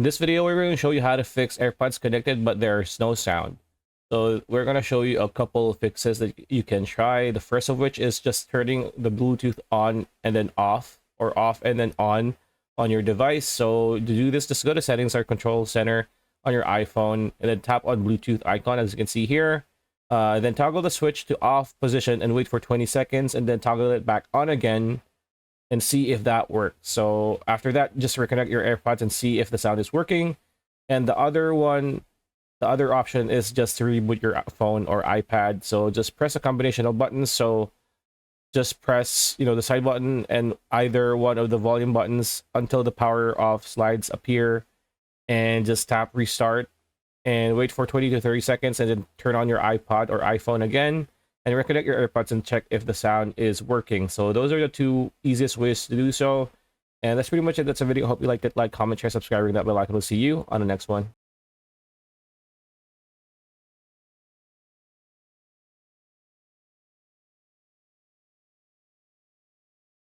In this video, we're going to show you how to fix AirPods connected, but there's no sound. So we're going to show you a couple of fixes that you can try. The first of which is just turning the Bluetooth on and then off, or off and then on your device. So to do this, just go to settings or control center on your iPhone and then tap on Bluetooth icon, as you can see here. Then toggle the switch to off position and wait for 20 seconds and then toggle it back on again and see if that works. So after that, just reconnect your AirPods and see if the sound is working. And the other option is just to reboot your phone or iPad. So just press a combination of buttons. So just press, the side button and either one of the volume buttons until the power off slides appear, and just tap restart and wait for 20 to 30 seconds and then turn on your iPod or iPhone again and reconnect your AirPods and check if the sound is working. So those are the two easiest ways to do so. And that's pretty much it. That's a video. Hope you liked it. Like, comment, share, subscribe, ring that bell icon. We'll see you on the next one.